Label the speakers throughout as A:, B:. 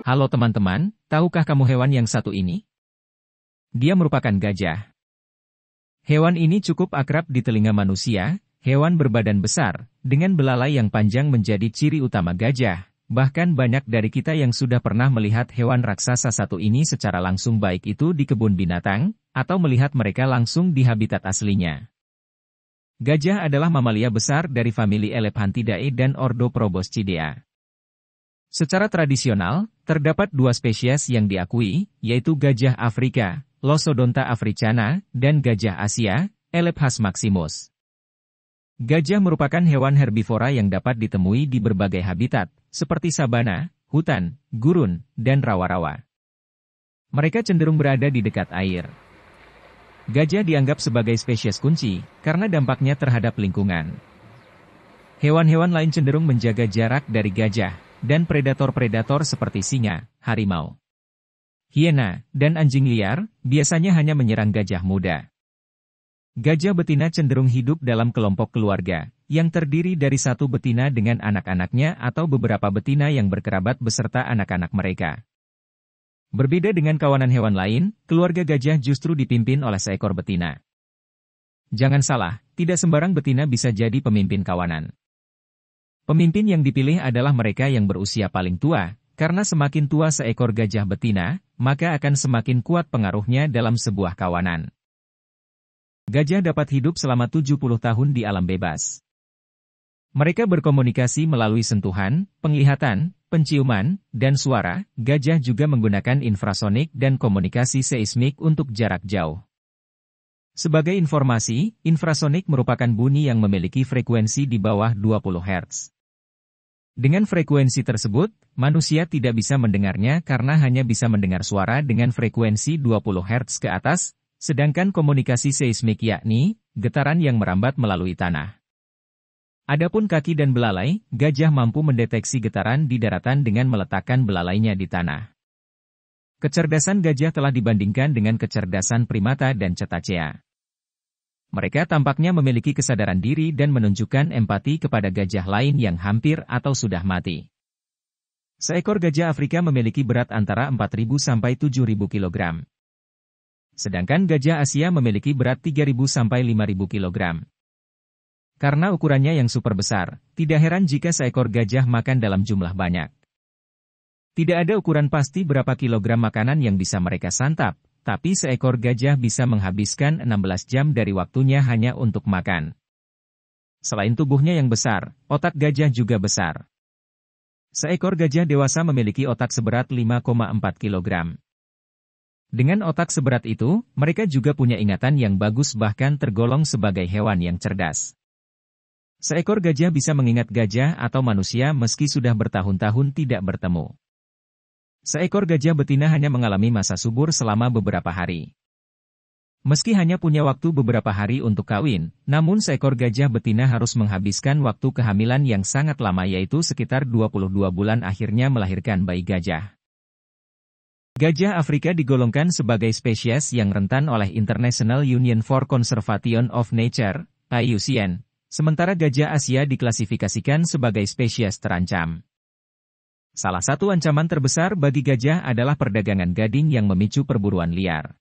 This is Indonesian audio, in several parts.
A: Halo teman-teman, tahukah kamu hewan yang satu ini? Dia merupakan gajah. Hewan ini cukup akrab di telinga manusia, hewan berbadan besar, dengan belalai yang panjang menjadi ciri utama gajah. Bahkan banyak dari kita yang sudah pernah melihat hewan raksasa satu ini secara langsung baik itu di kebun binatang, atau melihat mereka langsung di habitat aslinya. Gajah adalah mamalia besar dari famili Elephantidae dan ordo Proboscidea. Secara tradisional, terdapat dua spesies yang diakui, yaitu gajah Afrika, Loxodonta africana, dan gajah Asia, Elephas maximus. Gajah merupakan hewan herbivora yang dapat ditemui di berbagai habitat, seperti sabana, hutan, gurun, dan rawa-rawa. Mereka cenderung berada di dekat air. Gajah dianggap sebagai spesies kunci, karena dampaknya terhadap lingkungan. Hewan-hewan lain cenderung menjaga jarak dari gajah, dan predator-predator seperti singa, harimau, hiena, dan anjing liar, biasanya hanya menyerang gajah muda. Gajah betina cenderung hidup dalam kelompok keluarga, yang terdiri dari satu betina dengan anak-anaknya atau beberapa betina yang berkerabat beserta anak-anak mereka. Berbeda dengan kawanan hewan lain, keluarga gajah justru dipimpin oleh seekor betina. Jangan salah, tidak sembarang betina bisa jadi pemimpin kawanan. Pemimpin yang dipilih adalah mereka yang berusia paling tua, karena semakin tua seekor gajah betina, maka akan semakin kuat pengaruhnya dalam sebuah kawanan. Gajah dapat hidup selama 70 tahun di alam bebas. Mereka berkomunikasi melalui sentuhan, penglihatan, penciuman, dan suara. Gajah juga menggunakan infrasonik dan komunikasi seismik untuk jarak jauh. Sebagai informasi, infrasonik merupakan bunyi yang memiliki frekuensi di bawah 20 Hz. Dengan frekuensi tersebut, manusia tidak bisa mendengarnya karena hanya bisa mendengar suara dengan frekuensi 20 Hz ke atas, sedangkan komunikasi seismik yakni getaran yang merambat melalui tanah. Adapun kaki dan belalai, gajah mampu mendeteksi getaran di daratan dengan meletakkan belalainya di tanah. Kecerdasan gajah telah dibandingkan dengan kecerdasan primata dan cetacea. Mereka tampaknya memiliki kesadaran diri dan menunjukkan empati kepada gajah lain yang hampir atau sudah mati. Seekor gajah Afrika memiliki berat antara 4.000 sampai 7.000 kg. Sedangkan gajah Asia memiliki berat 3.000 sampai 5.000 kg. Karena ukurannya yang super besar, tidak heran jika seekor gajah makan dalam jumlah banyak. Tidak ada ukuran pasti berapa kilogram makanan yang bisa mereka santap, tapi seekor gajah bisa menghabiskan 16 jam dari waktunya hanya untuk makan. Selain tubuhnya yang besar, otak gajah juga besar. Seekor gajah dewasa memiliki otak seberat 5,4 kg. Dengan otak seberat itu, mereka juga punya ingatan yang bagus bahkan tergolong sebagai hewan yang cerdas. Seekor gajah bisa mengingat gajah atau manusia meski sudah bertahun-tahun tidak bertemu. Seekor gajah betina hanya mengalami masa subur selama beberapa hari. Meski hanya punya waktu beberapa hari untuk kawin, namun seekor gajah betina harus menghabiskan waktu kehamilan yang sangat lama yaitu sekitar 22 bulan akhirnya melahirkan bayi gajah. Gajah Afrika digolongkan sebagai spesies yang rentan oleh International Union for Conservation of Nature, IUCN, sementara gajah Asia diklasifikasikan sebagai spesies terancam. Salah satu ancaman terbesar bagi gajah adalah perdagangan gading yang memicu perburuan liar.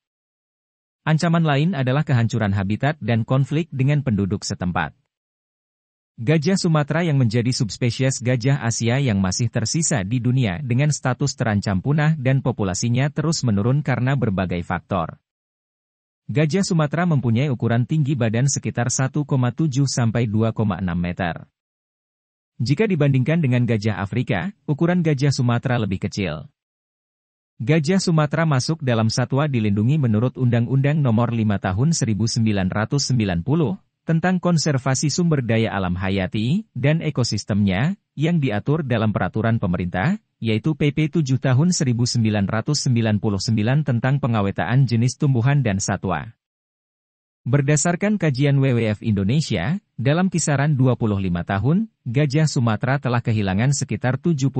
A: Ancaman lain adalah kehancuran habitat dan konflik dengan penduduk setempat. Gajah Sumatera yang menjadi subspesies gajah Asia yang masih tersisa di dunia dengan status terancam punah dan populasinya terus menurun karena berbagai faktor. Gajah Sumatera mempunyai ukuran tinggi badan sekitar 1,7 sampai 2,6 meter. Jika dibandingkan dengan gajah Afrika, ukuran gajah Sumatera lebih kecil. Gajah Sumatera masuk dalam satwa dilindungi menurut Undang-Undang Nomor 5 Tahun 1990 tentang konservasi sumber daya alam hayati dan ekosistemnya yang diatur dalam peraturan pemerintah, yaitu PP 7 Tahun 1999 tentang pengawetaan jenis tumbuhan dan satwa. Berdasarkan kajian WWF Indonesia, dalam kisaran 25 tahun, gajah Sumatera telah kehilangan sekitar 70%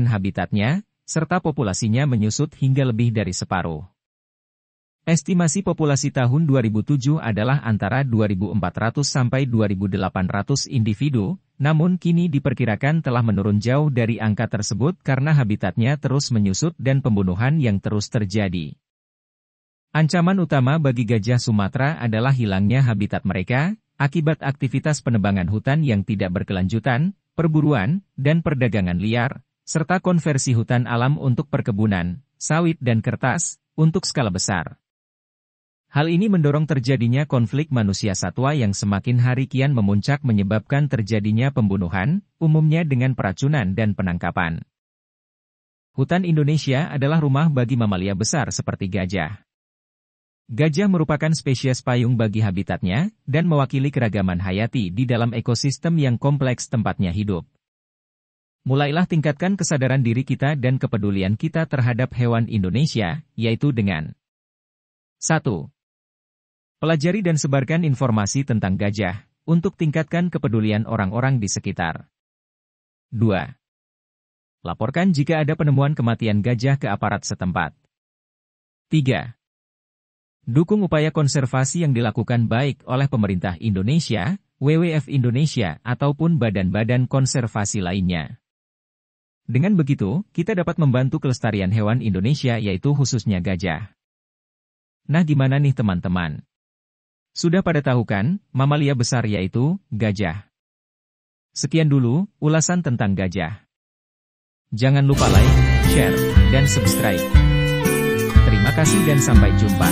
A: habitatnya, serta populasinya menyusut hingga lebih dari separuh. Estimasi populasi tahun 2007 adalah antara 2.400 sampai 2.800 individu, Namun kini diperkirakan telah menurun jauh dari angka tersebut karena habitatnya terus menyusut dan pembunuhan yang terus terjadi. Ancaman utama bagi gajah Sumatera adalah hilangnya habitat mereka, akibat aktivitas penebangan hutan yang tidak berkelanjutan, perburuan, dan perdagangan liar, serta konversi hutan alam untuk perkebunan, sawit dan kertas, untuk skala besar. Hal ini mendorong terjadinya konflik manusia satwa yang semakin hari kian memuncak menyebabkan terjadinya pembunuhan, umumnya dengan peracunan dan penangkapan. Hutan Indonesia adalah rumah bagi mamalia besar seperti gajah. Gajah merupakan spesies payung bagi habitatnya, dan mewakili keragaman hayati di dalam ekosistem yang kompleks tempatnya hidup. Mulailah tingkatkan kesadaran diri kita dan kepedulian kita terhadap hewan Indonesia, yaitu dengan 1. Pelajari dan sebarkan informasi tentang gajah, untuk tingkatkan kepedulian orang-orang di sekitar. 2. Laporkan jika ada penemuan kematian gajah ke aparat setempat. 3. Dukung upaya konservasi yang dilakukan baik oleh pemerintah Indonesia, WWF Indonesia, ataupun badan-badan konservasi lainnya. Dengan begitu, kita dapat membantu kelestarian hewan Indonesia yaitu khususnya gajah. Nah gimana nih teman-teman? Sudah pada tahu kan, mamalia besar yaitu gajah. Sekian dulu ulasan tentang gajah. Jangan lupa like, share, dan subscribe. Terima kasih dan sampai jumpa.